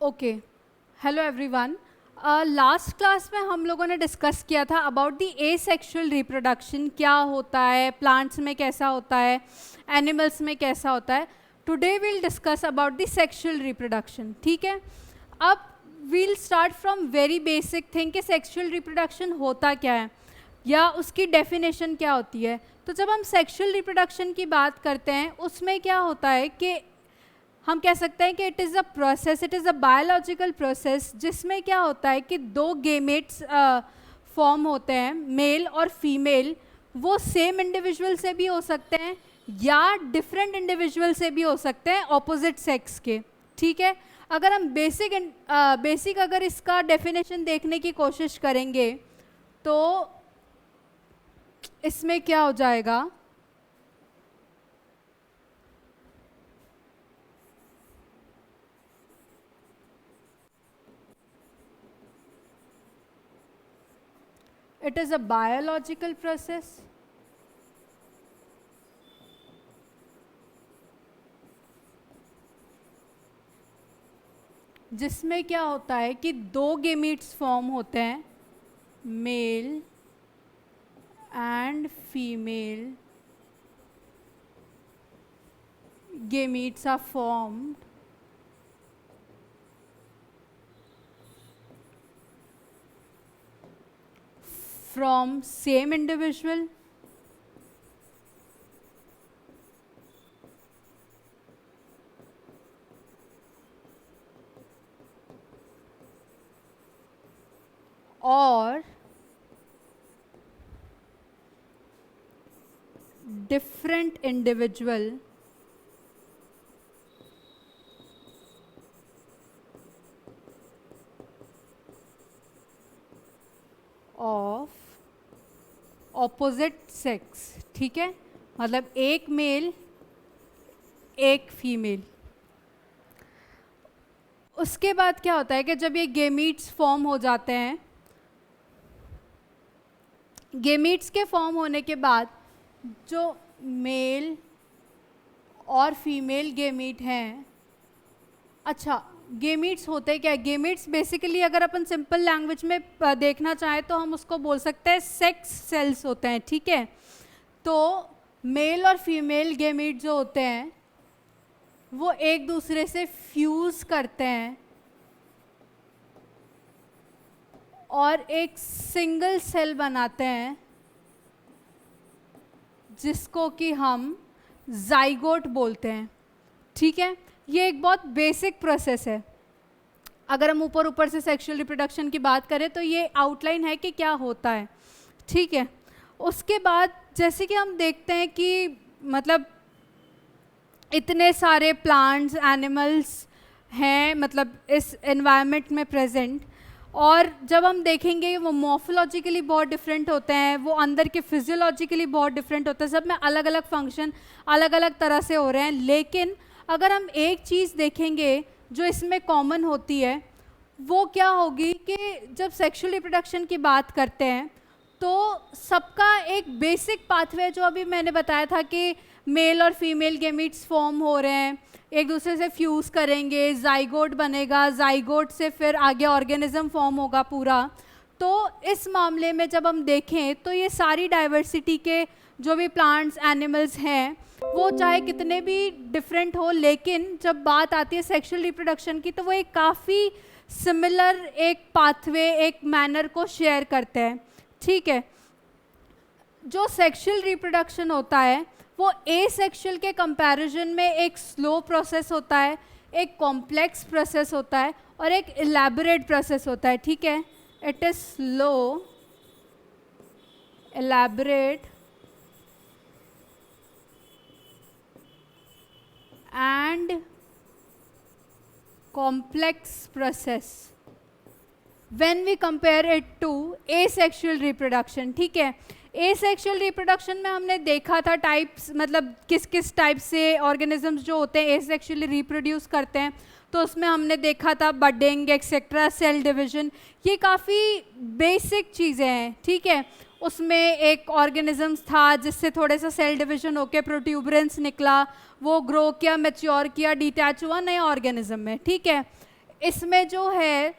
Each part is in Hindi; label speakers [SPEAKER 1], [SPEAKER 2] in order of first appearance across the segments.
[SPEAKER 1] Okay, hello everyone. Last class में हम लोगों ने डिस्कस किया था अबाउट द एसेक्सुअल रिप्रोडक्शन, क्या होता है, प्लांट्स में कैसा होता है, एनिमल्स में कैसा होता है। Today we'll discuss about the sexual reproduction. ठीक है, अब we'll start from very basic thing कि सेक्सुअल रिप्रोडक्शन होता क्या है या उसकी डेफिनेशन क्या होती है। तो जब हम सेक्सुअल रिप्रोडक्शन की बात करते हैं उसमें क्या होता है कि हम कह सकते हैं कि it is a process, it is a biological process जिसमें क्या होता है कि दो गेमेट्स फॉर्म होते हैं, मेल और फीमेल। वो सेम इंडिविजुअल से भी हो सकते हैं या डिफरेंट इंडिविजुअल से भी हो सकते हैं, ऑपोजिट सेक्स के। ठीक है, अगर हम बेसिक अगर इसका डेफिनेशन देखने की कोशिश करेंगे तो इसमें क्या हो जाएगा, it is a biological process जिसमें क्या होता है कि दो गेमीट्स फॉर्म होते हैं, male and female gametes are formed from same individual or different individual of opposite sex। ठीक है, मतलब एक मेल एक फीमेल। उसके बाद क्या होता है कि जब ये गेमीट्स फॉर्म हो जाते हैं, गेमीट्स के फॉर्म होने के बाद जो मेल और फीमेल गेमीट हैं, अच्छा गेमीट्स होते क्या है, गेमीट्स बेसिकली अगर अपन सिंपल लैंग्वेज में देखना चाहें तो हम उसको बोल सकते हैं सेक्स सेल्स होते हैं। ठीक है, तो मेल और फीमेल गेमीट जो होते हैं वो एक दूसरे से फ्यूज करते हैं और एक सिंगल सेल बनाते हैं जिसको कि हम जाइगोट बोलते हैं। ठीक है, ये एक बहुत बेसिक प्रोसेस है। अगर हम ऊपर ऊपर से सेक्सुअल रिप्रोडक्शन की बात करें तो ये आउटलाइन है कि क्या होता है। ठीक है, उसके बाद जैसे कि हम देखते हैं कि मतलब इतने सारे प्लांट्स एनिमल्स हैं मतलब इस एनवायरनमेंट में प्रेजेंट, और जब हम देखेंगे वो मॉर्फोलॉजिकली बहुत डिफरेंट होते हैं, वो अंदर के फिजियोलॉजिकली बहुत डिफरेंट होते हैं, सब में अलग अलग फंक्शन अलग अलग तरह से हो रहे हैं। लेकिन अगर हम एक चीज़ देखेंगे जो इसमें कॉमन होती है वो क्या होगी कि जब सेक्सुअल रिप्रोडक्शन की बात करते हैं तो सबका एक बेसिक पाथवे जो अभी मैंने बताया था कि मेल और फीमेल गेमीट्स फॉर्म हो रहे हैं, एक दूसरे से फ्यूज़ करेंगे, जाइगोट बनेगा, जाइगोट से फिर आगे ऑर्गेनिज्म फॉर्म होगा पूरा। तो इस मामले में जब हम देखें तो ये सारी डाइवर्सिटी के जो भी प्लांट्स एनिमल्स हैं वो चाहे कितने भी डिफरेंट हो, लेकिन जब बात आती है सेक्सुअल रिप्रोडक्शन की तो वो एक काफ़ी सिमिलर एक पाथवे एक मैनर को शेयर करते हैं। ठीक है, जो सेक्सुअल रिप्रोडक्शन होता है वो एसेक्सुअल के कंपैरिजन में एक स्लो प्रोसेस होता है, एक कॉम्प्लेक्स प्रोसेस होता है और एक इलेबोरेट प्रोसेस होता है। ठीक है, it is slow, elaborate and complex process when we compare it to asexual reproduction। ठीक है, एसेक्सुअल रिप्रोडक्शन में हमने देखा था टाइप्स, मतलब किस किस टाइप से ऑर्गेनिजम्स जो होते हैं एसेक्सुअली रिप्रोड्यूस करते हैं। तो उसमें हमने देखा था बडिंग एक्सेट्रा, सेल डिवीजन, ये काफ़ी बेसिक चीज़ें हैं। ठीक है, उसमें एक ऑर्गेनिजम्स था जिससे थोड़े सा सेल डिवीजन होके प्रोट्यूबरेंस निकला, वो ग्रो किया, मैच्योर किया, डिटैच हुआ नया ऑर्गेनिज्म में। ठीक है, इसमें जो है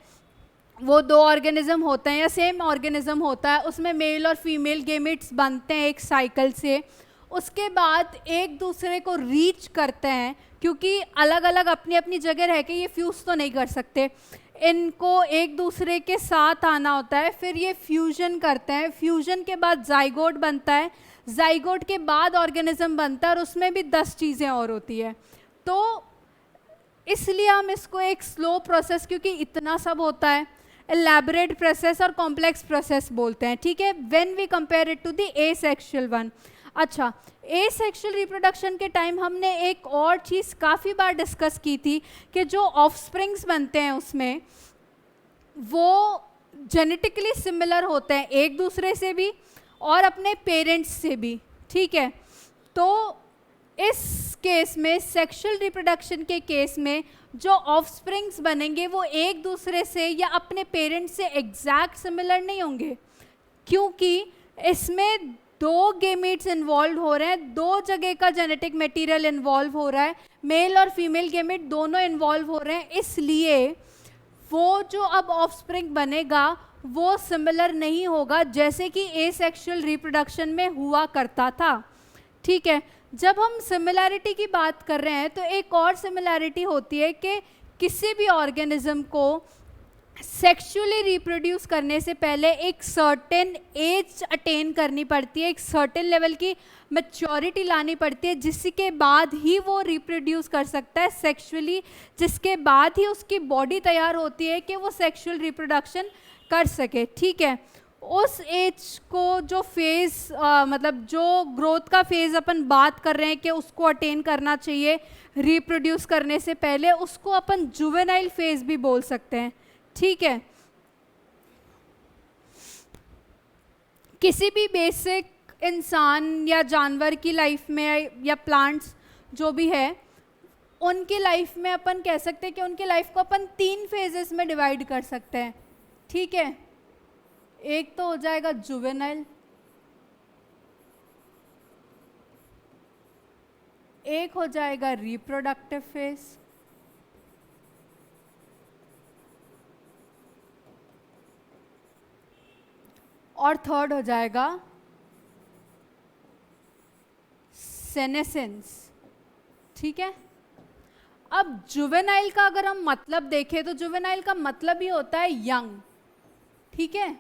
[SPEAKER 1] वो दो ऑर्गेनिज्म होते हैं या सेम ऑर्गेनिज्म होता है, उसमें मेल और फीमेल गेमिट्स बनते हैं एक साइकिल से, उसके बाद एक दूसरे को रीच करते हैं, क्योंकि अलग अलग अपनी अपनी जगह रह के ये फ्यूज़ तो नहीं कर सकते, इनको एक दूसरे के साथ आना होता है, फिर ये फ्यूजन करते हैं, फ्यूजन के बाद जाइगोट बनता है, जाइगोट के बाद ऑर्गेनिज्म बनता है, और उसमें भी 10 चीज़ें और होती है। तो इसलिए हम इसको एक स्लो प्रोसेस, क्योंकि इतना सब होता है, एलैबोरेट प्रोसेस और कॉम्प्लेक्स प्रोसेस बोलते हैं, ठीक है, when we compare it to the asexual one. अच्छा, एसेक्सुअल रिप्रोडक्शन के टाइम हमने एक और चीज़ काफ़ी बार डिस्कस की थी कि जो ऑफस्प्रिंग्स बनते हैं उसमें वो जेनेटिकली सिमिलर होते हैं एक दूसरे से भी और अपने पेरेंट्स से भी, ठीक है। तो इस केस में, सेक्सुअल रिप्रोडक्शन के केस में, जो ऑफस्प्रिंग्स बनेंगे वो एक दूसरे से या अपने पेरेंट्स से एग्जैक्ट सिमिलर नहीं होंगे, क्योंकि इसमें दो गेमीट्स इन्वॉल्व हो रहे हैं, दो जगह का जेनेटिक मटेरियल इन्वॉल्व हो रहा है, मेल और फीमेल गेमीट दोनों इन्वॉल्व हो रहे हैं, इसलिए वो जो अब ऑफस्प्रिंग बनेगा वो सिमिलर नहीं होगा जैसे कि एसेक्सुअल रिप्रोडक्शन में हुआ करता था, ठीक है। जब हम सिमिलैरिटी की बात कर रहे हैं तो एक और सिमिलैरिटी होती है कि किसी भी ऑर्गेनिज्म को सेक्सुअली रिप्रोड्यूस करने से पहले एक सर्टेन एज अटेन करनी पड़ती है, एक सर्टेन लेवल की मैच्योरिटी लानी पड़ती है, जिसके बाद ही वो रिप्रोड्यूस कर सकता है सेक्सुअली, जिसके बाद ही उसकी बॉडी तैयार होती है कि वो सेक्सुअल रिप्रोडक्शन कर सके, ठीक है। उस एज को जो फेज़ मतलब जो ग्रोथ का फेज़ अपन बात कर रहे हैं कि उसको अटेन करना चाहिए रिप्रोड्यूस करने से पहले, उसको अपन जुवेनाइल फेज़ भी बोल सकते हैं, ठीक है। किसी भी बेसिक इंसान या जानवर की लाइफ में या प्लांट्स जो भी है उनकी लाइफ में अपन कह सकते हैं कि उनकी लाइफ को अपन 3 फेजेस में डिवाइड कर सकते हैं, ठीक है। एक तो हो जाएगा जुवेनाइल, एक हो जाएगा रिप्रोडक्टिव फेज, और थर्ड हो जाएगा सेनेसेंस, ठीक है। अब जुवेनाइल का अगर हम मतलब देखें तो जुवेनाइल का मतलब ही होता है यंग, ठीक है।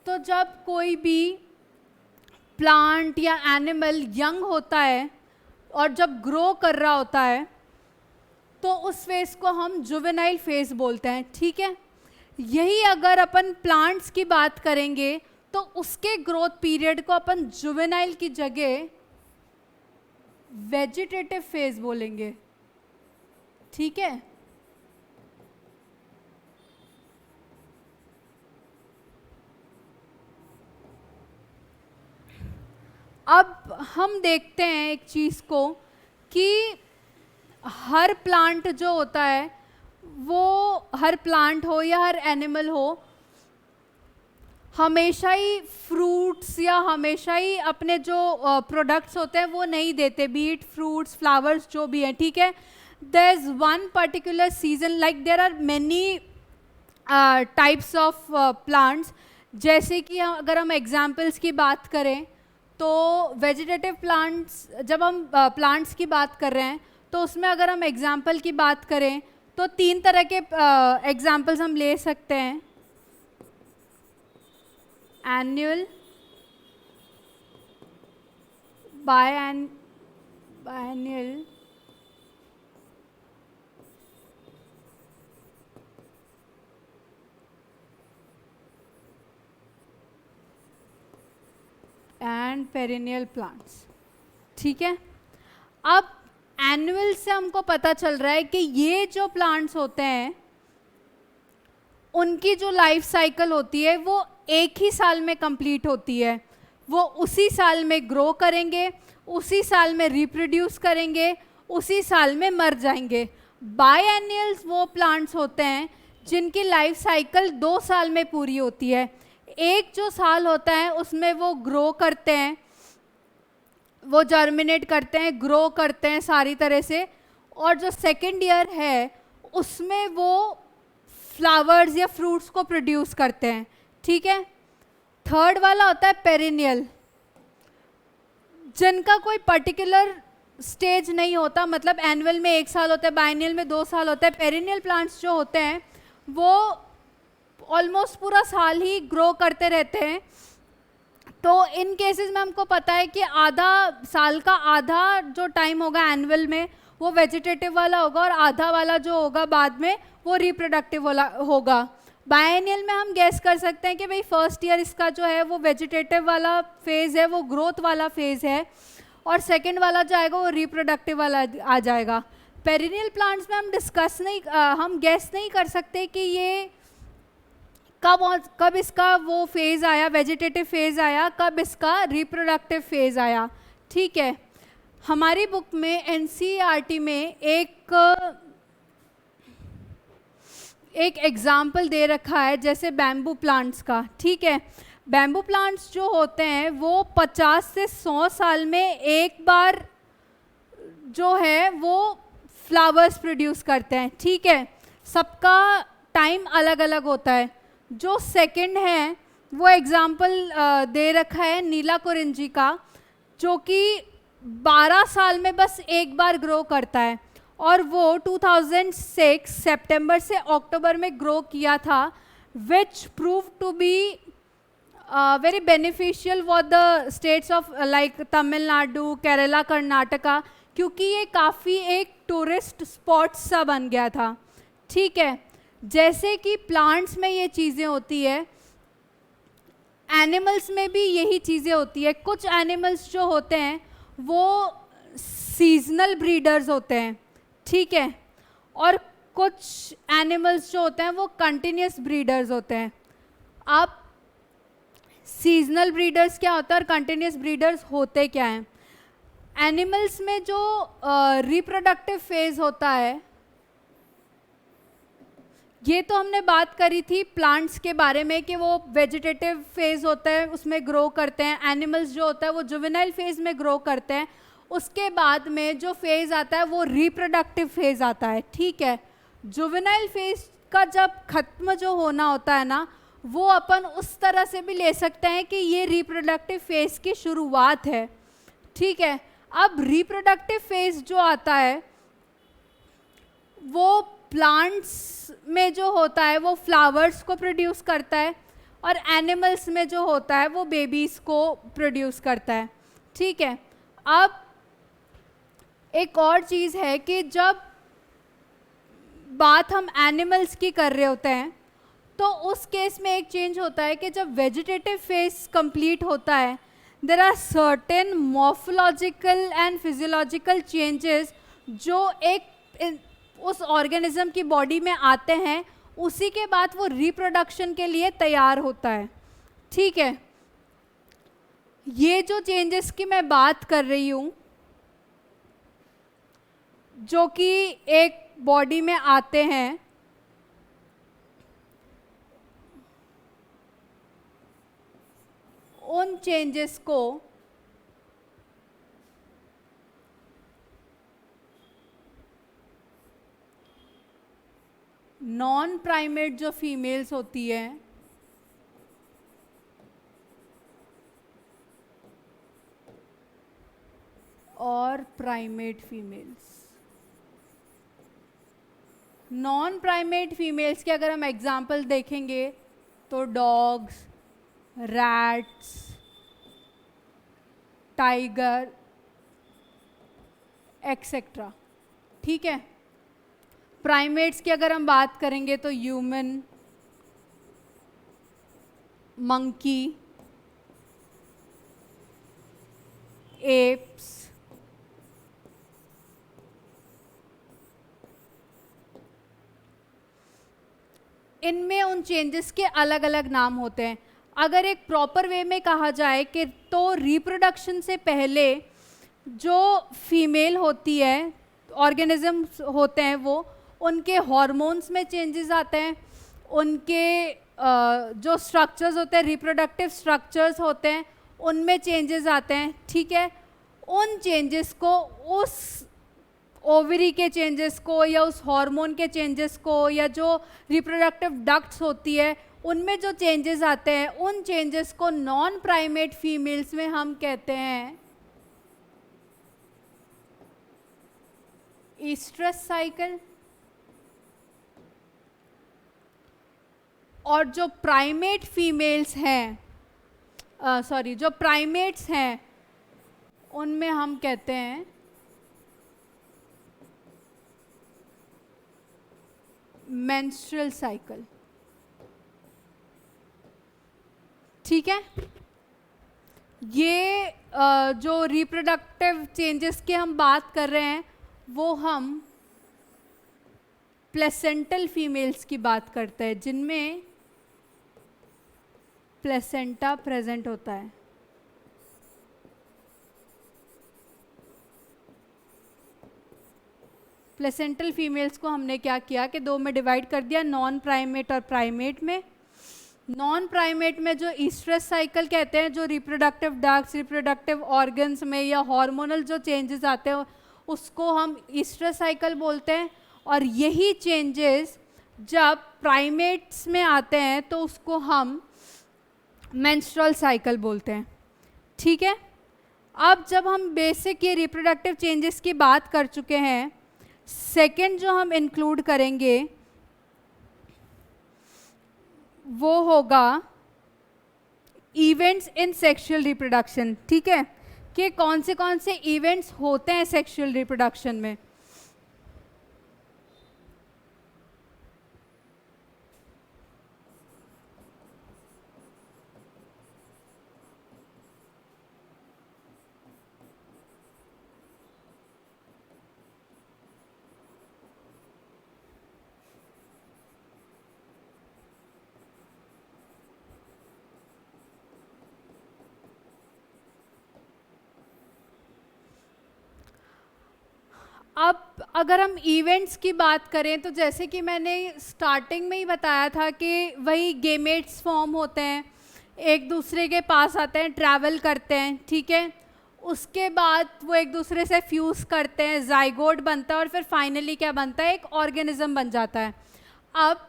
[SPEAKER 1] तो जब कोई भी प्लांट या एनिमल यंग होता है और जब ग्रो कर रहा होता है तो उस फेज को हम जुवेनाइल फेज बोलते हैं, ठीक है। यही अगर अपन प्लांट्स की बात करेंगे तो उसके ग्रोथ पीरियड को अपन जुवेनाइल की जगह वेजिटेटिव फेज बोलेंगे, ठीक है। अब हम देखते हैं एक चीज़ को कि हर प्लांट जो होता है वो, हर प्लांट हो या हर एनिमल हो, हमेशा ही फ्रूट्स या हमेशा ही अपने जो प्रोडक्ट्स होते हैं वो नहीं देते, बीट फ्रूट्स फ्लावर्स जो भी हैं, ठीक है। There is one particular season, like there are many types of plants, जैसे कि अगर हम एग्जांपल्स की बात करें तो वेजिटेटिव प्लांट्स, जब हम प्लांट्स की बात कर रहे हैं तो उसमें अगर हम एग्जांपल की बात करें तो 3 तरह के एग्जांपल्स हम ले सकते हैं, एनुअल, बायएनुअल, एंड पेरिनियल प्लांट्स, ठीक है। अब एनुअल से हमको पता चल रहा है कि ये जो प्लांट्स होते हैं उनकी जो लाइफ साइकिल होती है वो एक ही साल में कंप्लीट होती है, वो उसी साल में ग्रो करेंगे, उसी साल में रिप्रोड्यूस करेंगे, उसी साल में मर जाएंगे। बायएनुअल्स वो प्लांट्स होते हैं जिनकी लाइफ साइकिल 2 साल में पूरी होती है। एक जो साल होता है उसमें वो ग्रो करते हैं, वो जर्मिनेट करते हैं, ग्रो करते हैं सारी तरह से, और जो सेकेंड ईयर है उसमें वो फ्लावर्स या फ्रूट्स को प्रोड्यूस करते हैं, ठीक है। थर्ड वाला होता है पेरिनियल, जिनका कोई पर्टिकुलर स्टेज नहीं होता, मतलब एनुअल में 1 साल होता है, बाइनियल में 2 साल होता है। पेरिनियल प्लांट्स जो होते हैं वो ऑलमोस्ट पूरा साल ही ग्रो करते रहते हैं। तो इन केसेस में हमको पता है कि आधा साल का आधा जो टाइम होगा एनुअल में वो वेजिटेटिव वाला होगा, और आधा वाला जो होगा बाद में वो रिप्रोडक्टिव वाला होगा। बायनियल में हम गेस कर सकते हैं कि भाई फर्स्ट ईयर इसका जो है वो वेजिटेटिव वाला फेज़ है, वो ग्रोथ वाला फेज़ है, और सेकेंड वाला जो आएगा वो रिप्रोडक्टिव वाला आ जाएगा। पेरिनियल प्लांट्स में हम गेस नहीं कर सकते कि ये कब इसका वो फेज़ आया, वेजिटेटिव फेज़ आया, कब इसका रिप्रोडक्टिव फेज़ आया, ठीक है। हमारी बुक में एनसीईआरटी में एक एग्जाम्पल दे रखा है जैसे बैम्बू प्लांट्स का, ठीक है। बैम्बू प्लांट्स जो होते हैं वो 50 से 100 साल में एक बार जो है वो फ्लावर्स प्रोड्यूस करते हैं, ठीक है। सबका टाइम अलग अलग होता है। जो सेकंड है वो एग्जाम्पल दे रखा है नीला कुरिंजी का, जो कि 12 साल में बस एक बार ग्रो करता है, और वो 2006 सितंबर से अक्टूबर में ग्रो किया था, which prove to be very beneficial for the states of like Tamil Nadu, Kerala, Karnataka, क्योंकि ये काफ़ी एक टूरिस्ट स्पॉट सा बन गया था, ठीक है। जैसे कि प्लांट्स में ये चीज़ें होती है, एनिमल्स में भी यही चीज़ें होती है। कुछ एनिमल्स जो होते हैं वो सीजनल ब्रीडर्स होते हैं, ठीक है, और कुछ एनिमल्स जो होते हैं वो कंटिन्यूस ब्रीडर्स होते हैं। अब सीजनल ब्रीडर्स क्या होता है और कंटिन्यूस ब्रीडर्स होते क्या हैं? एनिमल्स में जो रिप्रोडक्टिव फेज होता है, ये तो हमने बात करी थी प्लांट्स के बारे में कि वो वेजिटेटिव फेज होता है उसमें ग्रो करते हैं। एनिमल्स जो होता है वो जुवेनाइल फेज में ग्रो करते हैं। उसके बाद में जो फेज आता है वो रिप्रोडक्टिव फेज आता है, ठीक है। जुवेनाइल फेज का जब खत्म जो होना होता है ना, वो अपन उस तरह से भी ले सकते हैं कि ये रिप्रोडक्टिव फेज की शुरुआत है, ठीक है। अब रिप्रोडक्टिव फेज जो आता है वो प्लांट्स में जो होता है वो फ्लावर्स को प्रोड्यूस करता है, और एनिमल्स में जो होता है वो बेबीज़ को प्रोड्यूस करता है, ठीक है। अब एक और चीज़ है कि जब बात हम एनिमल्स की कर रहे होते हैं तो उस केस में एक चेंज होता है कि जब वेजिटेटिव फेज कंप्लीट होता है, there are certain morphological and physiological changes जो एक उस ऑर्गेनिज्म की बॉडी में आते हैं। उसी के बाद वो रिप्रोडक्शन के लिए तैयार होता है, ठीक है। ये जो चेंजेस की मैं बात कर रही हूँ जो कि एक बॉडी में आते हैं, उन चेंजेस को नॉन प्राइमेट जो फीमेल्स होती है और primate females, non primate females के अगर हम एग्जाम्पल देखेंगे तो डॉग्स, रैट्स, टाइगर एक्सेट्रा, ठीक है। प्राइमेट्स की अगर हम बात करेंगे तो ह्यूमन, मंकी, एप्स, इनमें उन चेंजेस के अलग अलग नाम होते हैं। अगर एक प्रॉपर वे में कहा जाए कि तो रिप्रोडक्शन से पहले जो फीमेल होती है, ऑर्गेनिजम्स होते हैं वो, उनके हार्मोन्स में चेंजेस आते हैं, उनके जो स्ट्रक्चर्स होते हैं, रिप्रोडक्टिव स्ट्रक्चर्स होते हैं, उनमें चेंजेस आते हैं, ठीक है। उन चेंजेस को उस ओवरी के चेंजेस को या उस हार्मोन के चेंजेस को या जो रिप्रोडक्टिव डक्ट्स होती है उनमें जो चेंजेस आते हैं उन चेंजेस को नॉन प्राइमेट फीमेल्स में हम कहते हैं ईस्ट्रस साइकिल। और जो प्राइमेट फीमेल्स हैं जो प्राइमेट्स हैं उनमें हम कहते हैं मेंस्ट्रुअल साइकिल। ठीक है, ये जो रिप्रोडक्टिव चेंजेस की हम बात कर रहे हैं वो हम प्लेसेंटल फीमेल्स की बात करते हैं जिनमें प्लेसेंटा प्रेजेंट होता है। प्लेसेंटल फीमेल्स को हमने क्या किया कि दो में डिवाइड कर दिया, नॉन प्राइमेट और प्राइमेट में। नॉन प्राइमेट में जो ईस्ट्रस साइकिल कहते हैं, जो रिप्रोडक्टिव डक्ट्स, रिप्रोडक्टिव ऑर्गन्स में या हार्मोनल जो चेंजेस आते हैं उसको हम ईस्ट्रस साइकिल बोलते हैं। और यही चेंजेस जब प्राइमेट्स में आते हैं तो उसको हम मेंस्ट्रुअल साइकिल बोलते हैं। ठीक है, अब जब हम बेसिक ये रिप्रोडक्टिव चेंजेस की बात कर चुके हैं, सेकेंड जो हम इंक्लूड करेंगे वो होगा इवेंट्स इन सेक्सुअल रिप्रोडक्शन। ठीक है, कि कौन से इवेंट्स होते हैं सेक्सुअल रिप्रोडक्शन में। अब अगर हम इवेंट्स की बात करें तो जैसे कि मैंने स्टार्टिंग में ही बताया था कि वही गेमेट्स फॉर्म होते हैं, एक दूसरे के पास आते हैं, ट्रैवल करते हैं। ठीक है, उसके बाद वो एक दूसरे से फ्यूज़ करते हैं, जाइगोट बनता है और फिर फाइनली क्या बनता है, एक ऑर्गेनिज्म बन जाता है। अब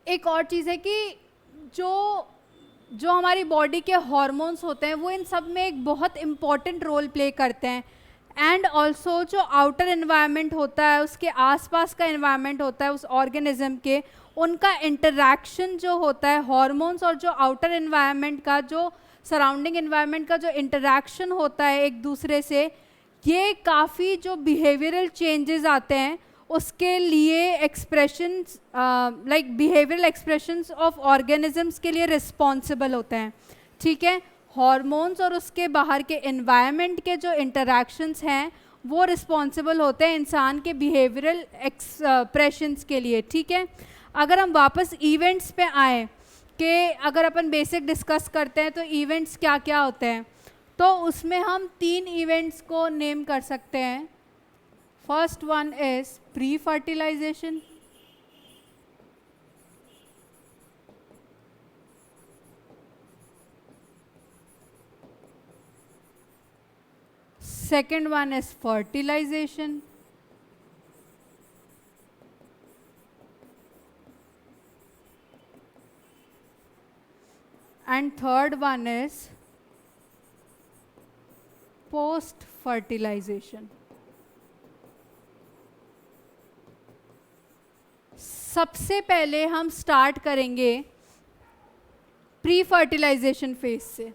[SPEAKER 1] एक और चीज़ है कि जो हमारी बॉडी के हार्मोन्स होते हैं वो इन सब में एक बहुत इम्पॉर्टेंट रोल प्ले करते हैं। एंड ऑल्सो जो आउटर एनवायरनमेंट होता है, उसके आसपास का एनवायरनमेंट होता है उस ऑर्गेनिज्म के, उनका इंटरैक्शन जो होता है हार्मोन्स और जो आउटर एनवायरनमेंट का, जो सराउंडिंग एनवायरनमेंट का जो इंटरैक्शन होता है एक दूसरे से, ये काफ़ी जो बिहेवियरल चेंजेस आते हैं उसके लिए expressions like behavioural expressions of organisms के लिए रिस्पॉन्सिबल होते हैं। ठीक है, हॉर्मोन्स और उसके बाहर के एनवायरनमेंट के जो इंटरैक्शंस हैं वो रिस्पॉन्सिबल होते हैं इंसान के बिहेवियरल एक्सप्रेशंस के लिए। ठीक है, अगर हम वापस इवेंट्स पे आए कि अगर अपन बेसिक डिस्कस करते हैं तो इवेंट्स क्या क्या होते हैं, तो उसमें हम 3 इवेंट्स को नेम कर सकते हैं। First one is pre fertilisation, second one is fertilization, and third one is post fertilization। सबसे पहले हम स्टार्ट करेंगे प्री फर्टिलाइजेशन फेज से।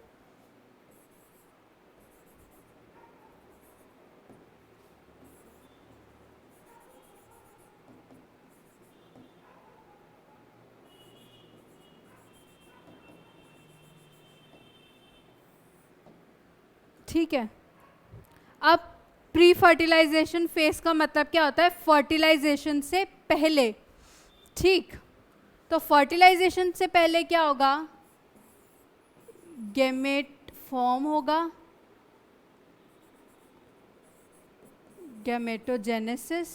[SPEAKER 1] ठीक है, अब प्री फर्टिलाइजेशन फेज का मतलब क्या होता है, फर्टिलाइजेशन से पहले। ठीक, तो फर्टिलाइजेशन से पहले क्या होगा, गैमेट फॉर्म होगा, गैमेटोजेनेसिस,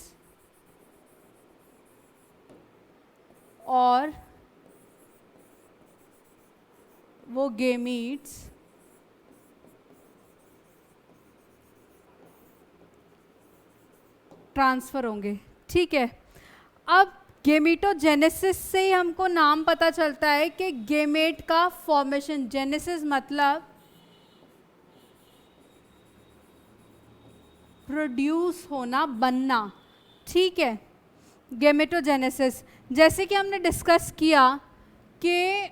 [SPEAKER 1] और वो गेमीट्स ट्रांसफ़र होंगे, ठीक है। अब गेमेटोजेनेसिस से ही हमको नाम पता चलता है कि गेमेट का फॉर्मेशन, जेनेसिस मतलब प्रोड्यूस होना, बनना, ठीक है। गेमेटोजेनेसिस जैसे कि हमने डिस्कस किया कि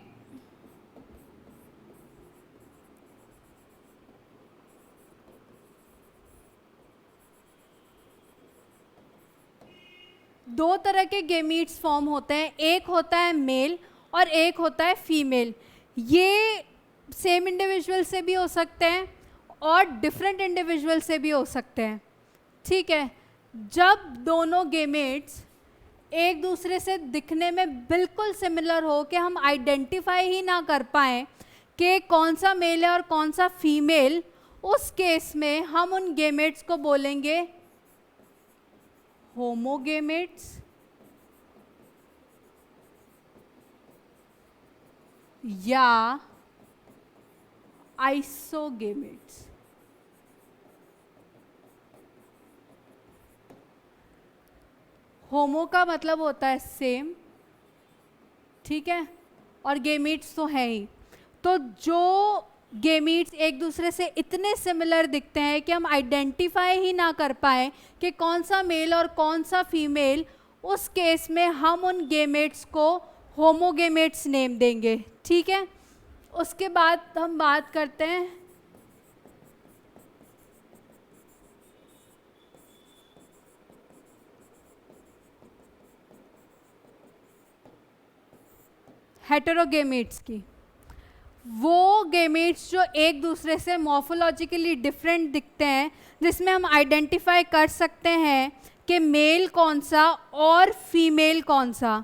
[SPEAKER 1] दो तरह के गेमीट्स फॉर्म होते हैं, एक होता है मेल और एक होता है फीमेल। ये सेम इंडिविजुअल से भी हो सकते हैं और डिफरेंट इंडिविजुअल से भी हो सकते हैं, ठीक है। जब दोनों गेमेट्स एक दूसरे से दिखने में बिल्कुल सिमिलर हो कि हम आइडेंटिफाई ही ना कर पाएँ कि कौन सा मेल है और कौन सा फीमेल, उस केस में हम उन गेमेट्स को बोलेंगे होमोगेमेट्स या आइसोगेमेट्स। होमो का मतलब होता है सेम, ठीक है, और गेमीट्स तो है ही। तो जो गेमीट्स एक दूसरे से इतने सिमिलर दिखते हैं कि हम आइडेंटिफाई ही ना कर पाए कि कौन सा मेल और कौन सा फीमेल, उस केस में हम उन गेमेट्स को होमोगेमेट्स नेम देंगे, ठीक है। उसके बाद हम बात करते हैं हेटेरोगेमेट्स की। वो गेमेट्स जो एक दूसरे से मॉर्फोलॉजिकली डिफरेंट दिखते हैं, जिसमें हम आइडेंटिफाई कर सकते हैं कि मेल कौन सा और फीमेल कौन सा,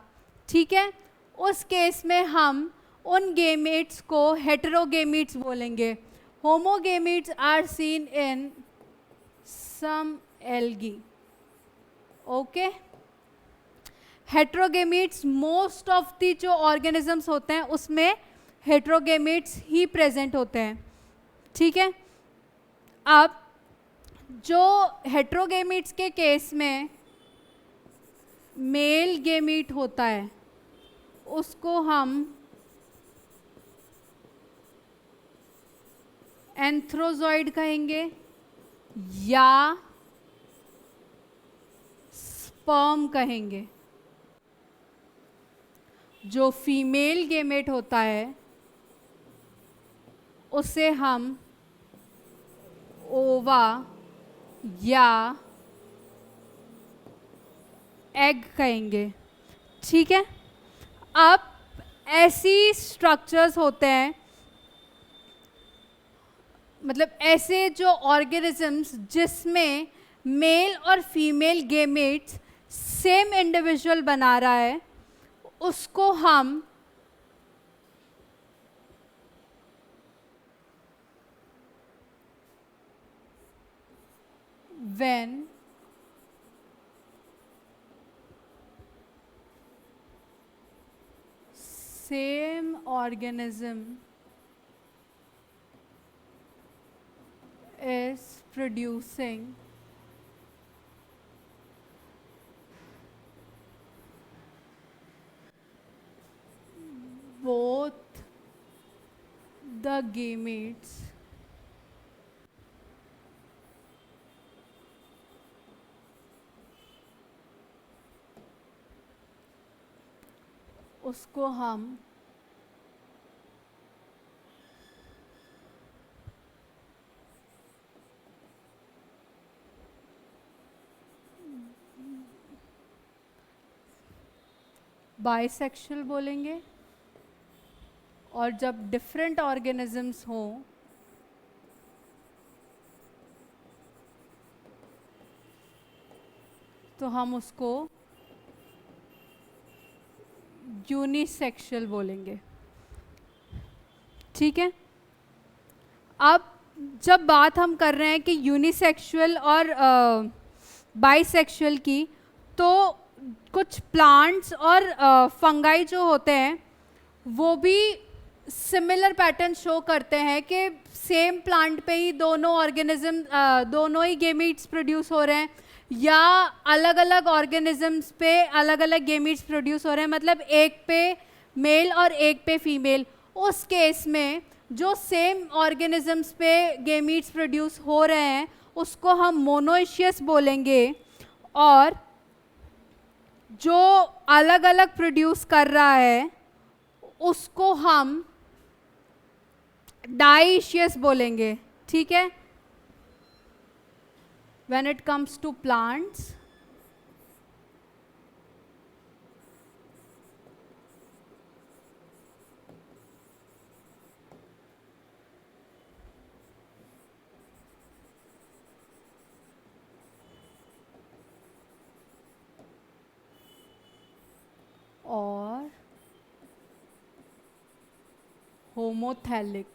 [SPEAKER 1] ठीक है। उस केस में हम उन गेमेट्स को हेटेरोगेमेट्स बोलेंगे। Homogametes are seen in some algae, okay. Heterogametes most of the जो ऑर्गेनिजम्स होते हैं उसमें हेटेरोगेमेट्स ही प्रेजेंट होते हैं, ठीक है। अब जो हेटेरोगेमेट्स के केस में मेल गेमीट होता है उसको हम एंथ्रोजॉइड कहेंगे या स्पर्म कहेंगे। जो फीमेल गेमेट होता है उसे हम ओवा या एग कहेंगे, ठीक है। अब ऐसी स्ट्रक्चर्स होते हैं, मतलब ऐसे जो ऑर्गेनिजम्स जिसमें मेल और फीमेल गेमेट्स सेम इंडिविजुअल बना रहा है, उसको हम when same organism is producing both the gametes उसको हम बाइसेक्सुअल बोलेंगे। और जब डिफरेंट ऑर्गेनिजम्स हों तो हम उसको यूनिसेक्सुअल बोलेंगे, ठीक है। अब जब बात हम कर रहे हैं कि यूनिसेक्सुअल और बाइसेक्सुअल की, तो कुछ प्लांट्स और फंगाई जो होते हैं वो भी सिमिलर पैटर्न शो करते हैं कि सेम प्लांट पे ही दोनों ऑर्गेनिज्म दोनों ही गेमीट्स प्रोड्यूस हो रहे हैं, या अलग अलग ऑर्गेनिजम्स पे अलग अलग गेमीट्स प्रोड्यूस हो रहे हैं, मतलब एक पे मेल और एक पे फीमेल, उस केस में जो सेम ऑर्गेनिजम्स पे गेमीट्स प्रोड्यूस हो रहे हैं उसको हम मोनोइशियस बोलेंगे, और जो अलग अलग प्रोड्यूस कर रहा है उसको हम डाइशियस बोलेंगे, ठीक है। When it comes to plants, और homothallic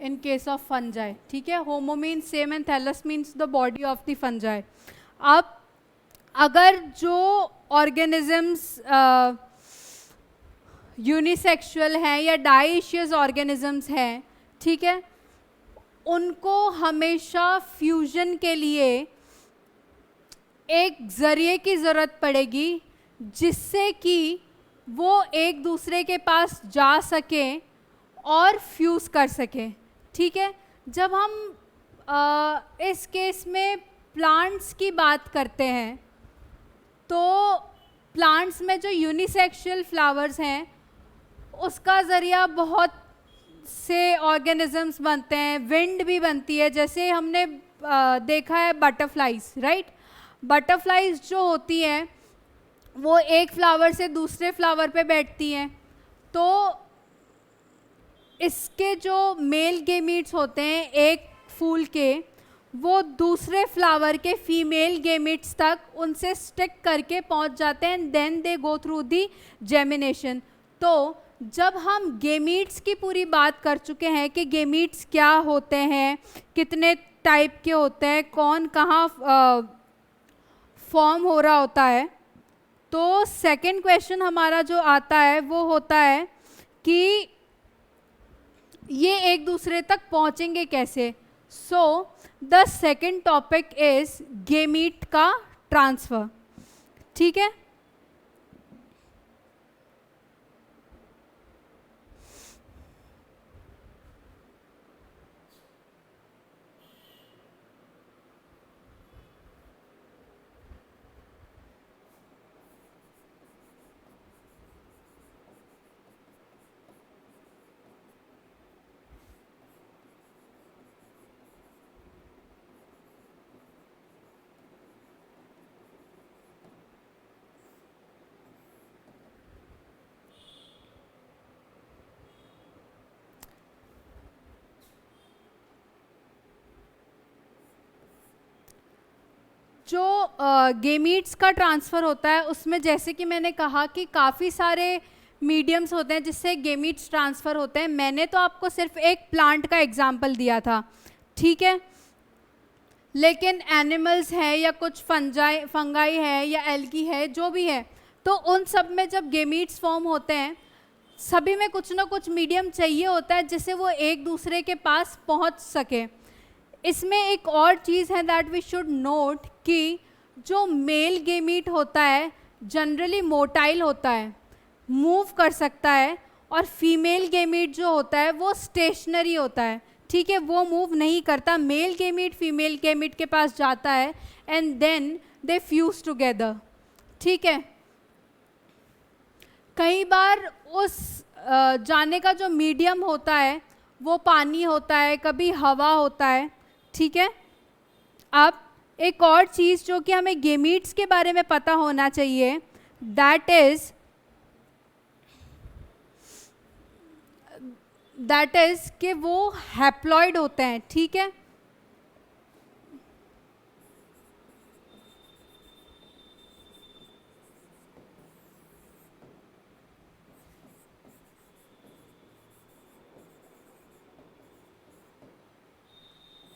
[SPEAKER 1] in case of fungi, ठीक है। Homo means same and thallus means the body of the fungi. अब अगर जो ऑर्गेनिजम्स यूनिसेक्सुअल हैं या डाइशियस ऑर्गेनिजम्स हैं, ठीक है, उनको हमेशा फ्यूजन के लिए एक ज़रिए की ज़रूरत पड़ेगी जिससे कि वो एक दूसरे के पास जा सकें और फ्यूज़ कर सकें, ठीक है। जब हम इस केस में प्लांट्स की बात करते हैं तो प्लांट्स में जो यूनिसेक्सुअल फ्लावर्स हैं उसका ज़रिया बहुत से ऑर्गेनिजम्स बनते हैं, विंड भी बनती है, जैसे हमने देखा है बटरफ्लाइज, राइट। बटरफ्लाइज जो होती हैं वो एक फ्लावर से दूसरे फ्लावर पे बैठती हैं, तो इसके जो मेल गेमीट्स होते हैं एक फूल के, वो दूसरे फ्लावर के फीमेल गेमीट्स तक उनसे स्टिक करके पहुंच जाते हैं and then they go through the germination. तो जब हम गेमीट्स की पूरी बात कर चुके हैं कि गेमीट्स क्या होते हैं, कितने टाइप के होते हैं, कौन कहाँ फॉर्म हो रहा होता है, तो सेकंड क्वेश्चन हमारा जो आता है वो होता है कि ये एक दूसरे तक पहुंचेंगे कैसे। So the second topic is gamete का ट्रांसफर, ठीक है। जो गेमीट्स का ट्रांसफ़र होता है उसमें जैसे कि मैंने कहा कि काफ़ी सारे मीडियम्स होते हैं जिससे गेमीट्स ट्रांसफ़र होते हैं। मैंने तो आपको सिर्फ एक प्लांट का एग्जांपल दिया था, ठीक है, लेकिन एनिमल्स है या कुछ फंगाई है या एल्गी है, जो भी है, तो उन सब में जब गेमीट्स फॉर्म होते हैं सभी में कुछ ना कुछ मीडियम चाहिए होता है जिससे वो एक दूसरे के पास पहुंच सके। इसमें एक और चीज़ है दैट वी शुड नोट कि जो मेल गेमीट होता है जनरली मोटाइल होता है, मूव कर सकता है, और फीमेल गेमीट जो होता है वो स्टेशनरी होता है, ठीक है, वो मूव नहीं करता। मेल गेमीट फीमेल गेमीट के पास जाता है and then they fuse together, ठीक है। कई बार उस जाने का जो मीडियम होता है वो पानी होता है, कभी हवा होता है, ठीक है। अब एक और चीज़ जो कि हमें गेमीट्स के बारे में पता होना चाहिए दैट इज कि वो हैप्लॉइड होते हैं, ठीक है।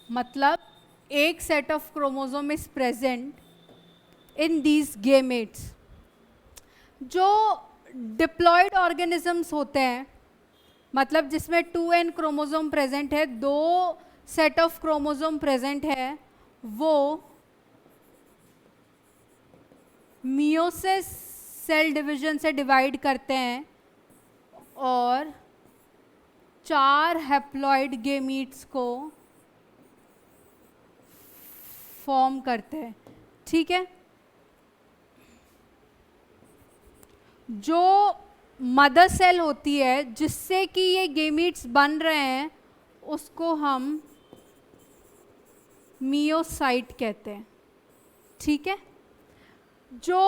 [SPEAKER 1] मतलब एक set of chromosome is present in these gametes. जो डिप्लॉयड ऑर्गेनिजम्स होते हैं, मतलब जिसमें 2n क्रोमोसोम प्रेजेंट है, 2 सेट ऑफ क्रोमोसोम प्रेजेंट है वो मियोसिस सेल डिवीजन से डिवाइड करते हैं और 4 हैप्लॉइड गेमीट्स को फॉर्म करते हैं। ठीक है, जो मदर सेल होती है जिससे कि ये गेमीट्स बन रहे हैं उसको हम मियोसाइट कहते हैं। ठीक है, जो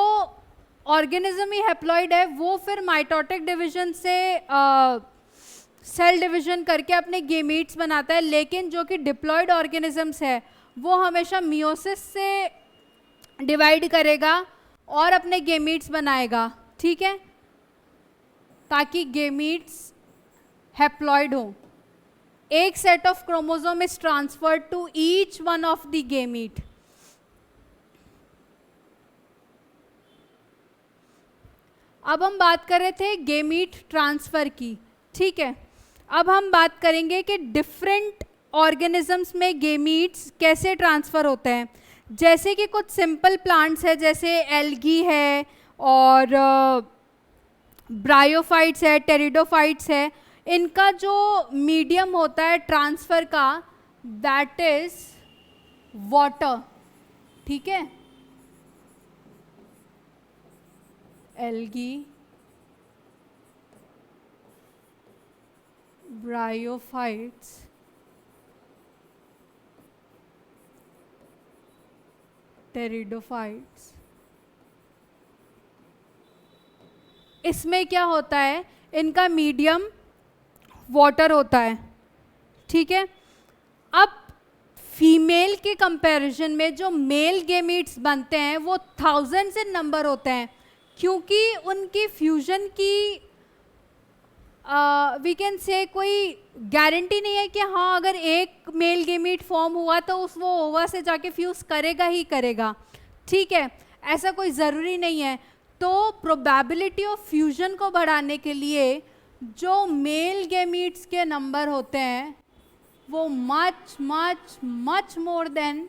[SPEAKER 1] ऑर्गेनिज्म ही हैप्लॉइड है वो फिर माइटोटिक डिवीजन से सेल डिवीजन करके अपने गेमीट्स बनाता है, लेकिन जो कि डिप्लॉयड ऑर्गेनिजम्स है वो हमेशा मियोसिस से डिवाइड करेगा और अपने गेमीट्स बनाएगा। ठीक है, ताकि गेमीट्स हैप्लॉइड हो। एक set of chromosome is transferred to each one of the gamete. अब हम बात कर रहे थे गेमीट ट्रांसफर की। ठीक है, अब हम बात करेंगे कि डिफरेंट ऑर्गेनिजम्स में गेमीट्स कैसे ट्रांसफ़र होते हैं। जैसे कि कुछ सिंपल प्लांट्स है जैसे एल्गी है और ब्रायोफाइट्स है, टेरिडोफाइट्स है, इनका जो मीडियम होता है ट्रांसफ़र का दैट इज वाटर। ठीक है, एल्गी, ब्रायोफाइट्स, टेरिडोफाइट्स, इसमें क्या होता है, इनका मीडियम वाटर होता है। ठीक है, अब फीमेल के कंपैरिजन में जो मेल गेमीट्स बनते हैं वो थाउजेंड्स इन नंबर होते हैं, क्योंकि उनकी फ्यूजन की वी कैन से कोई गारंटी नहीं है कि हाँ अगर एक मेल गेमीट फॉर्म हुआ तो उस वो ओवा से जाके फ्यूज करेगा ही करेगा। ठीक है, ऐसा कोई ज़रूरी नहीं है। तो प्रोबेबिलिटी ऑफ फ्यूजन को बढ़ाने के लिए जो मेल गेमीट्स के नंबर होते हैं वो much much much more than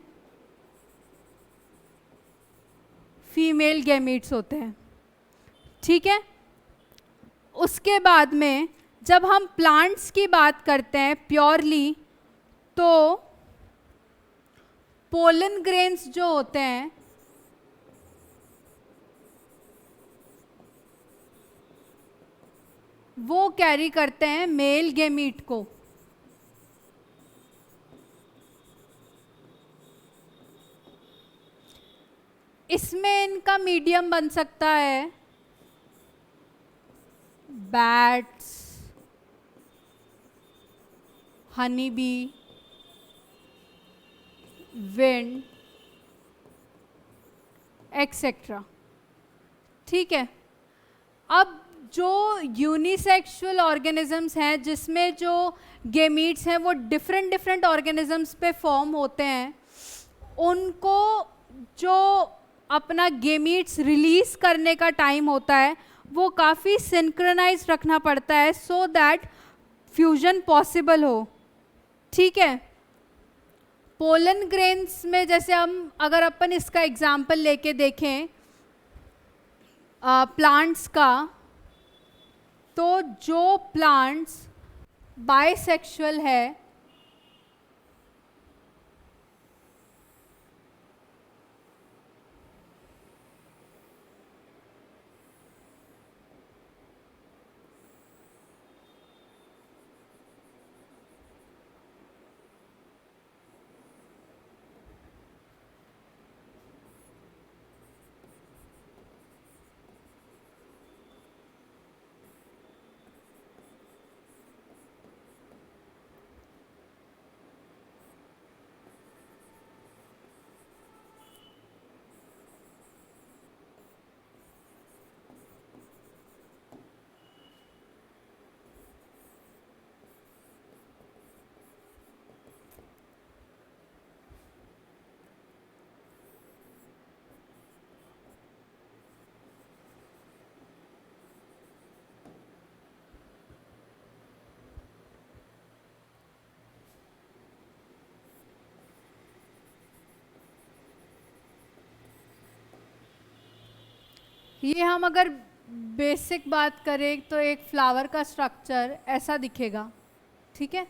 [SPEAKER 1] female gametes होते हैं। ठीक है, उसके बाद में जब हम प्लांट्स की बात करते हैं प्योरली, तो पोलन ग्रेन्स जो होते हैं वो कैरी करते हैं मेल गेमीट को। इसमें इनका मीडियम बन सकता है bats, honey bee, wind etcetera. ठीक है, अब जो यूनिसेक्सुअल ऑर्गेनिजम्स हैं जिसमें जो गेमीट्स हैं वो डिफरेंट डिफरेंट ऑर्गेनिजम्स पे फॉर्म होते हैं, उनको जो अपना गेमीट्स रिलीज करने का टाइम होता है वो काफ़ी सिंक्रोनाइज रखना पड़ता है सो दैट फ्यूजन पॉसिबल हो। ठीक है, पोलन ग्रेन्स में जैसे हम अगर अपन इसका एग्जाम्पल लेके देखें प्लांट्स का, तो जो प्लांट्स बाइसेक्सुअल है ये हम अगर बेसिक बात करें तो एक फ्लावर का स्ट्रक्चर ऐसा दिखेगा, ठीक है।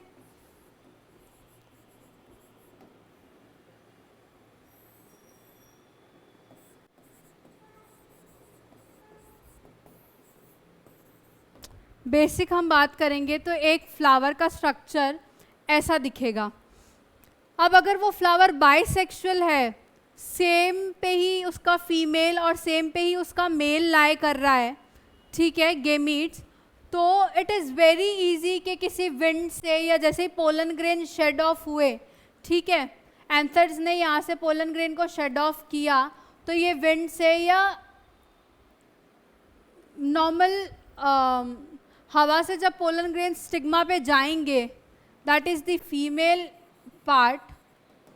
[SPEAKER 1] बेसिक हम बात करेंगे तो एक फ्लावर का स्ट्रक्चर ऐसा दिखेगा। अब अगर वो फ्लावर बाइसेक्सुअल है, सेम पे ही उसका फीमेल और सेम पे ही उसका मेल लाई कर रहा है, ठीक है, गेमीट्स, तो इट इज़ वेरी इजी कि किसी विंड से या जैसे ही पोलन ग्रेन शेड ऑफ हुए, ठीक है, एंथर्स ने यहाँ से पोलन ग्रेन को शेड ऑफ किया, तो ये विंड से या नॉर्मल हवा से जब पोलन ग्रेन स्टिग्मा पे जाएंगे, that is the female part,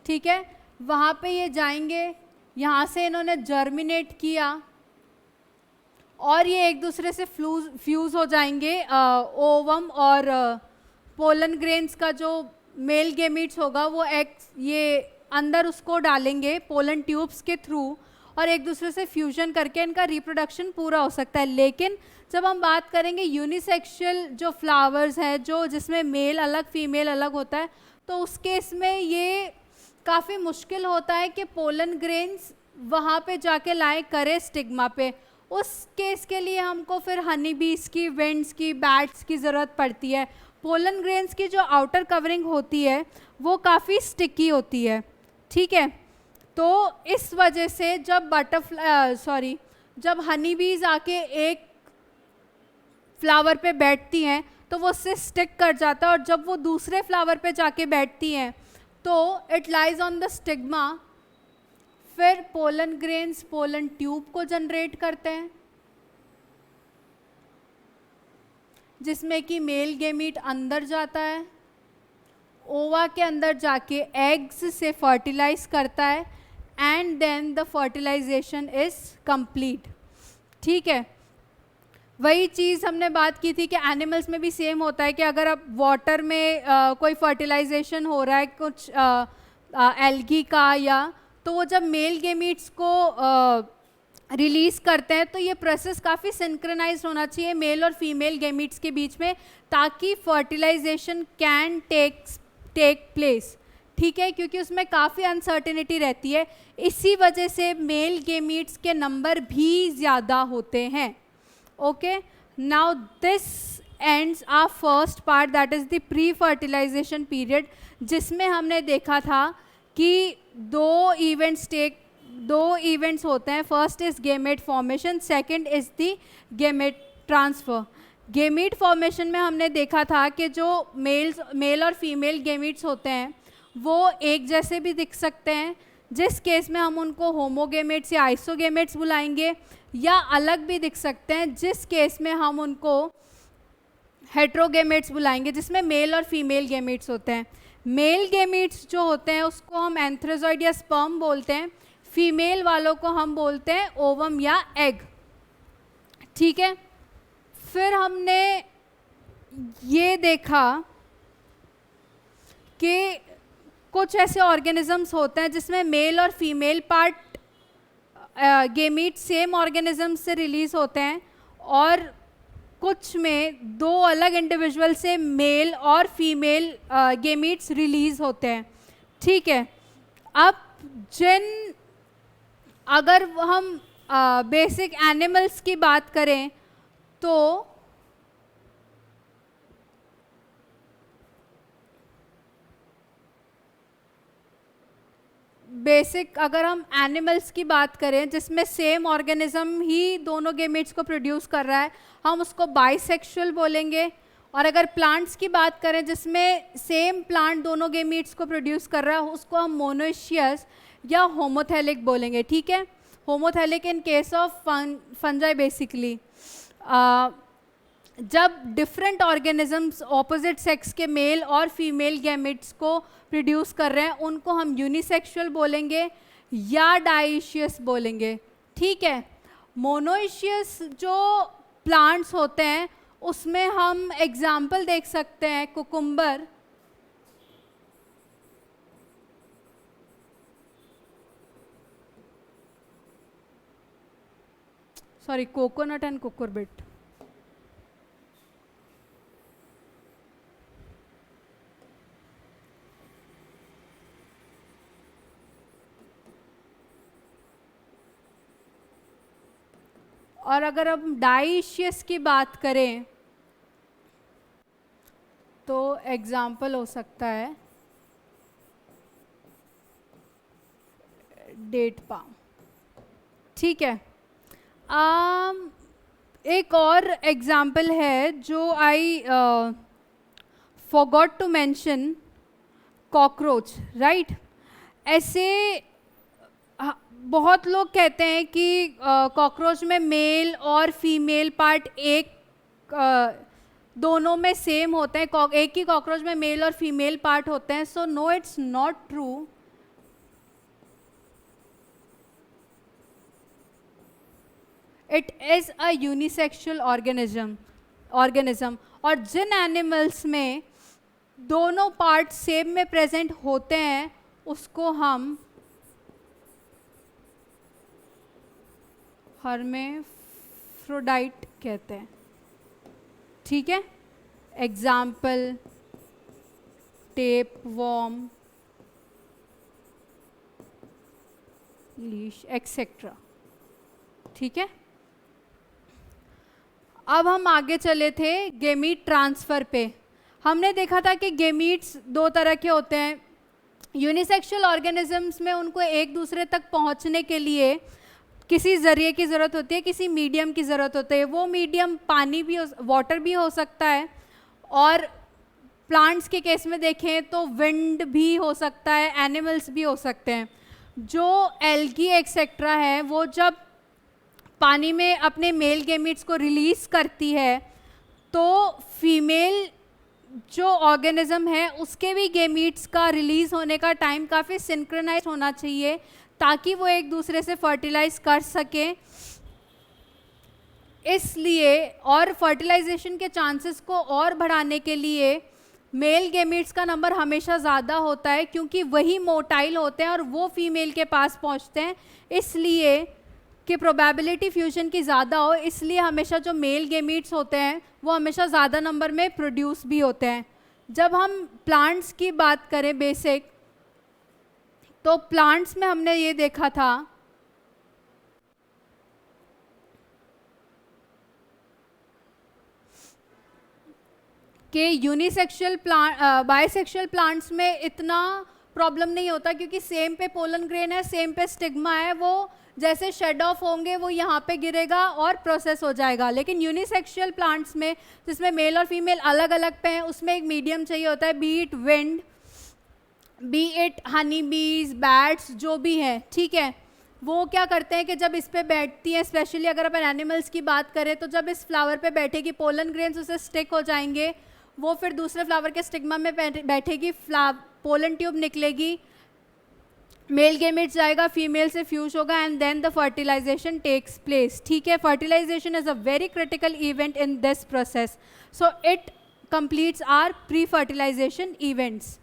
[SPEAKER 1] ठीक है, वहाँ पे ये जाएंगे, यहाँ से इन्होंने जर्मिनेट किया और ये एक दूसरे से फ्यूज़ हो जाएंगे। ओवम और पोलन ग्रेन्स का जो मेल गेमीट्स होगा वो ये अंदर उसको डालेंगे पोलन ट्यूब्स के थ्रू और एक दूसरे से फ्यूजन करके इनका रिप्रोडक्शन पूरा हो सकता है। लेकिन जब हम बात करेंगे यूनिसेक्सुअल जो फ्लावर्स हैं, जो जिसमें मेल अलग फीमेल अलग होता है, तो उस केस में ये काफ़ी मुश्किल होता है कि पोलन ग्रेन्स वहाँ पे जाके लाए करे स्टिग्मा पे। उस केस के लिए हमको फिर हनी बीज की, वेंड्स की, बैट्स की ज़रूरत पड़ती है। पोलन ग्रेन्स की जो आउटर कवरिंग होती है वो काफ़ी स्टिकी होती है, ठीक है। तो इस वजह से जब हनी बीज आके एक फ्लावर पे बैठती हैं तो वो उससे स्टिक कर जाता है और जब वो दूसरे फ्लावर पे जाके बैठती हैं तो it lies on the stigma. फिर पोलन ग्रेन्स पोलन ट्यूब को जनरेट करते हैं जिसमें कि मेल गेमीट अंदर जाता है, ओवा के अंदर जाके एग्स से फर्टिलाइज करता है and then the fertilisation is complete, ठीक है। वही चीज़ हमने बात की थी कि एनिमल्स में भी सेम होता है कि अगर अब वाटर में कोई फर्टिलाइजेशन हो रहा है कुछ एल्गी का, या तो वो जब मेल गेमीट्स को रिलीज़ करते हैं तो ये प्रोसेस काफ़ी सिंक्रोनाइज्ड होना चाहिए मेल और फीमेल गेमीट्स के बीच में, ताकि फर्टिलाइजेशन कैन टेक प्लेस, ठीक है, क्योंकि उसमें काफ़ी अनसर्टेनिटी रहती है। इसी वजह से मेल गेमीट्स के नंबर भी ज़्यादा होते हैं। Okay, now this ends our first part, that is the pre fertilisation period, जिसमें हमने देखा था कि दो इवेंट्स होते हैं। First is gamete formation, second is the gamete transfer. Gamete formation में हमने देखा था कि जो मेल और फीमेल गेमीट्स होते हैं वो एक जैसे भी दिख सकते हैं, जिस केस में हम उनको होमोगेमेट्स या आइसोगेमेट्स बुलाएंगे, या अलग भी दिख सकते हैं जिस केस में हम उनको हेट्रोगेमेट्स बुलाएंगे, जिसमें मेल और फीमेल गेमीट्स होते हैं। मेल गेमीट्स जो होते हैं उसको हम एंथ्रोजॉइड या स्पर्म बोलते हैं, फीमेल वालों को हम बोलते हैं ओवम या एग, ठीक है। फिर हमने ये देखा कि कुछ ऐसे ऑर्गेनिजम्स होते हैं जिसमें मेल और female part gamete same organism से रिलीज होते हैं और कुछ में दो अलग इंडिविजुअल से मेल और फीमेल गेमीट्स रिलीज होते हैं, ठीक है। अब अगर हम बेसिक एनिमल्स की बात करें तो अगर हम एनिमल्स की बात करें जिसमें सेम ऑर्गेनिज्म ही दोनों गेमेट्स को प्रोड्यूस कर रहा है, हम उसको बाइसेक्सुअल बोलेंगे। और अगर प्लांट्स की बात करें जिसमें सेम प्लांट दोनों गेमेट्स को प्रोड्यूस कर रहा है, उसको हम मोनोइशियस या होमोथैलिक बोलेंगे, ठीक है। Homothallic in case of fungi basically. जब डिफरेंट ऑर्गेनिजम्स ऑपोजिट सेक्स के मेल और फीमेल गैमेट्स को प्रोड्यूस कर रहे हैं, उनको हम यूनिसेक्सुअल बोलेंगे या डाइशियस बोलेंगे, ठीक है। मोनोइशियस जो प्लांट्स होते हैं उसमें हम एग्जाम्पल देख सकते हैं cucumber, sorry, coconut and cucurbit. और अगर हम डाइशियस की बात करें तो एग्जाम्पल हो सकता है डेट पाम। ठीक है, एक और एग्जाम्पल है जो I forgot to mention, cockroach, right. ऐसे बहुत लोग कहते हैं कि कॉकरोच में मेल और फीमेल पार्ट दोनों में सेम होते हैं, एक ही कॉकरोच में मेल और फीमेल पार्ट होते हैं। So no, it's not true. It is a unisexual organism. और जिन एनिमल्स में दोनों पार्ट सेम में प्रेजेंट होते हैं उसको हम हर्मेफ्रोडाइट कहते हैं। ठीक है, example tape warm, leash, etcetera. ठीक है, अब हम आगे चले थे गेमीट ट्रांसफ़र पे। हमने देखा था कि गेमीट्स दो तरह के होते हैं। यूनिसेक्सुअल ऑर्गेनिजम्स में उनको एक दूसरे तक पहुंचने के लिए किसी ज़रिए की ज़रूरत होती है, किसी मीडियम की ज़रूरत होती है। वो मीडियम पानी भी वाटर भी हो सकता है, और प्लांट्स के केस में देखें तो विंड भी हो सकता है, एनिमल्स भी हो सकते हैं। जो एल्गी एक्सेट्रा है वो जब पानी में अपने मेल गेमीट्स को रिलीज़ करती है तो फीमेल जो ऑर्गेनिज्म है उसके भी गेमीट्स का रिलीज़ होने का टाइम काफ़ी सिंक्रोनाइज होना चाहिए ताकि वो एक दूसरे से फर्टिलाइज कर सके। इसलिए और फर्टिलाइजेशन के चांसेस को और बढ़ाने के लिए मेल गेमीट्स का नंबर हमेशा ज़्यादा होता है, क्योंकि वही मोटाइल होते हैं और वो फीमेल के पास पहुंचते हैं। इसलिए कि प्रोबेबिलिटी फ्यूजन की ज़्यादा हो, इसलिए हमेशा जो मेल गेमीट्स होते हैं वो हमेशा ज़्यादा नंबर में प्रोड्यूस भी होते हैं। जब हम प्लांट्स की बात करें बेसिक, तो प्लांट्स में हमने ये देखा था कि यूनिसेक्सुअल बाइसेक्सुअल प्लांट्स में इतना प्रॉब्लम नहीं होता, क्योंकि सेम पे पोलन ग्रेन है, सेम पे स्टिग्मा है, वो जैसे शेड ऑफ होंगे वो यहाँ पे गिरेगा और प्रोसेस हो जाएगा। लेकिन यूनिसेक्सुअल प्लांट्स में जिसमें मेल और फीमेल अलग अलग पे हैं, उसमें एक मीडियम चाहिए होता है, B it wind, B it Honey बीज, बैट्स, जो भी है। ठीक है, वो क्या करते हैं कि जब इस पे बैठती हैं, स्पेशली अगर अपन एनिमल्स की बात करें, तो जब इस फ्लावर पे बैठेगी पोलन ग्रेन्स उसे स्टिक हो जाएंगे, वो फिर दूसरे फ्लावर के स्टिग्मा में बैठेगी, पोलन ट्यूब निकलेगी, मेल गेमेट जाएगा, फीमेल से फ्यूज होगा, and then the fertilisation takes place. ठीक है, fertilisation is a very critical event in this process, so it completes our pre-fertilization events.